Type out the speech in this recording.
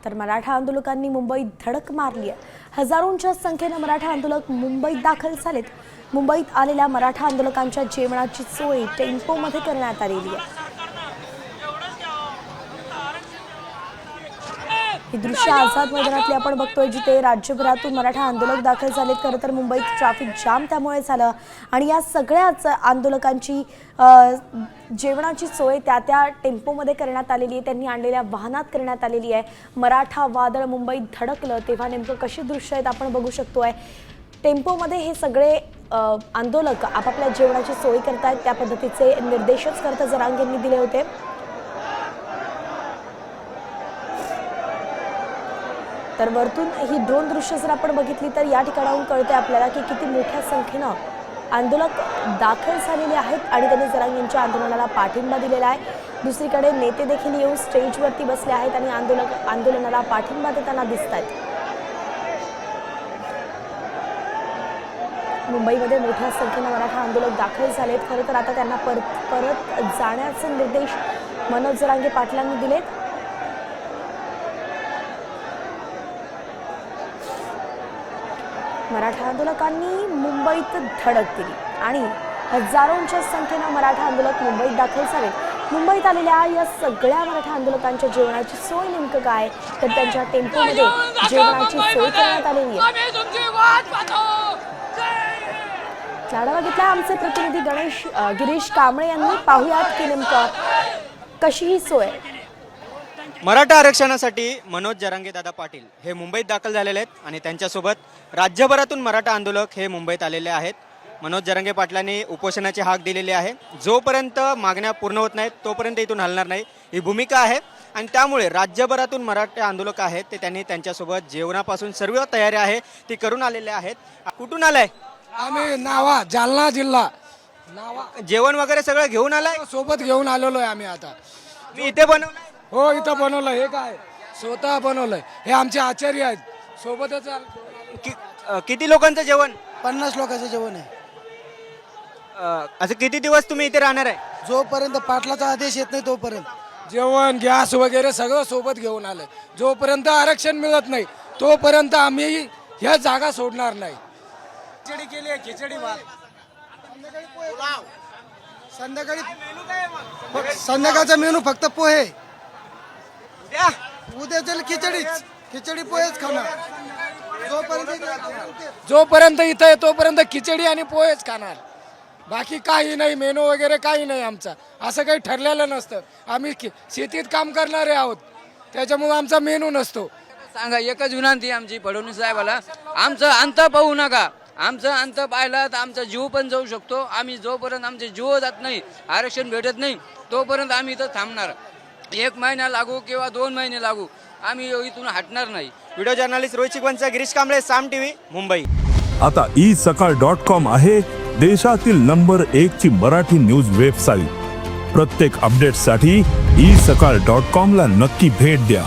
तर मराठा आंदोलकांनी मुंबईत धडक मारली आहे। हजारोंच्या संख्येने मराठा आंदोलक मुंबईत दाखल झालेत। मुंबईत आलेल्या मराठा आंदोलकांच्या जेवणाची सोय टेम्पोमध्ये करण्यात आलेली आहे। ही दृश्य आझाद मैदानातली आपण बघतोय, जिथे राज्यभरातून मराठा आंदोलक दाखल झालेत। खरं तर मुंबईत ट्रॅफिक जाम त्यामुळे झालं आणि या सगळ्याच आंदोलकांची जेवणाची सोय त्या टेम्पोमध्ये करण्यात आलेली आहे। त्यांनी आणलेल्या वाहनात करण्यात आलेली आहे। मराठा वादळ मुंबईत धडकलं तेव्हा नेमकं कशी दृश्य आहेत आपण बघू शकतोय। टेम्पोमध्ये हे सगळे आंदोलक आपापल्या जेवणाची सोय करतायत। त्या पद्धतीचे निर्देशच खरं तर जरांगेंनी दिले होते। तर वरतून ही ड्रोन दृश्य जर आपण बघितली तर या ठिकाणाहून कळते आपल्याला की किती मोठ्या संख्येने आंदोलक दाखल झालेले आहेत आणि त्यांनी जरांगेंच्या आंदोलनाला पाठिंबा दिलेला आहे। दुसरीकडे नेते देखील येऊन स्टेजवरती बसले आहेत आणि आंदोलनाला पाठिंबा देताना दिसतात। मुंबईमध्ये मोठ्या संख्येने मराठा आंदोलक दाखल झालेत। खरं तर आता त्यांना परत जाण्याचे निर्देश मनोज जरांगे पाटलांनी दिलेत। मराठा आंदोलकांनी मुंबईत धडक दिली आणि हजारोंच्या संख्येने मराठा आंदोलक मुंबईत दाखल झाले। मुंबईत आलेल्या या सगळ्या मराठा आंदोलकांच्या जेवणाची सोय नेमकं काय, तर त्यांच्या टेम्पोमध्ये जेवणाची सोय करण्यात आलेली आहे। आढावा घेतला आमचे प्रतिनिधी गिरीश कांबळे यांनी। पाहुयात की नेमकं कशी ही सोय। मराठा आरक्षणासाठी मनोज जरांगे दादा पाटील हे मुंबईत दाखल झालेले आहेत आणि त्यांच्यासोबत राज्यभरातून मराठा आंदोलक हे मुंबईत आलेले आहेत। मनोज जरांगे पाटलांनी उपोषणाची हाक दिलेली आहे। जोपर्यंत मागण्या पूर्ण होत नाहीत तोपर्यंत इथून हलणार नाही ही भूमिका आहे आणि त्यामुळे राज्यभरातून मराठा आंदोलक आहेत ते त्यांनी त्यांच्यासोबत जेवणापासून सर्व तयारी आहे ती करून आलेले आहेत। कुठून आलाय? आम्ही नावा जालना जिल्हा नावा। जेवण वगैरे सगळं घेऊन आलाय? सोबत घेऊन आलेलो आहे आम्ही। आता मी इथे बनवलंय? हो, इथं बनवलं। हे काय स्वतः बनवलंय। हे आमचे आचार्य आहेत सोबतच। किती लोकांचं जेवण? 50 लोकांचं जेवण आहे। असं किती दिवस तुम्ही इथे राहणार आहे? जोपर्यंत पाटलाचा आदेश येत नाही तोपर्यंत। जेवण गॅस वगैरे सगळं सोबत घेऊन आलंय। जोपर्यंत आरक्षण मिळत नाही तोपर्यंत आम्ही ह्या जागा सोडणार नाही। खिचडी केली आहे, खिचडी भात। संध्याकाळचा मेनू फक्त पोहे। उद्या चल खिचडी पोहेच खाणार। जोपर्यंत इथं आहे तोपर्यंत खिचडी आणि पोहेच खाणार। बाकी काही नाही, मेनू वगैरे काही नाही आमचा। असं काही ठरलेलं नसतं। आम्ही शेतीत काम करणारे आहोत त्याच्यामुळे आमचा मेनू नसतो। सांगा एकच विनंती आमची फडणवीस साहेबाला, आमचं अंत पाहू नका। आमचं अंत पाहिला तर आमचा जीव पण जाऊ शकतो। आम्ही जोपर्यंत आमचे जीव जात नाही, आरक्षण भेटत नाही तोपर्यंत आम्ही इथं थांबणार। 1 महिना लागू किंवा 2 महिने लागू, आम्ही इथून हटणार नाही। व्हिडिओ जर्नलिस्ट रोहित चिकवंचा, गिरीश कांबळे, साम टीव्ही, मुंबई। आता isakal.com आहे देशातील नंबर 1 ची मराठी न्यूज वेबसाईट। प्रत्येक अपडेटसाठी isakal.com ला नक्की भेट द्या।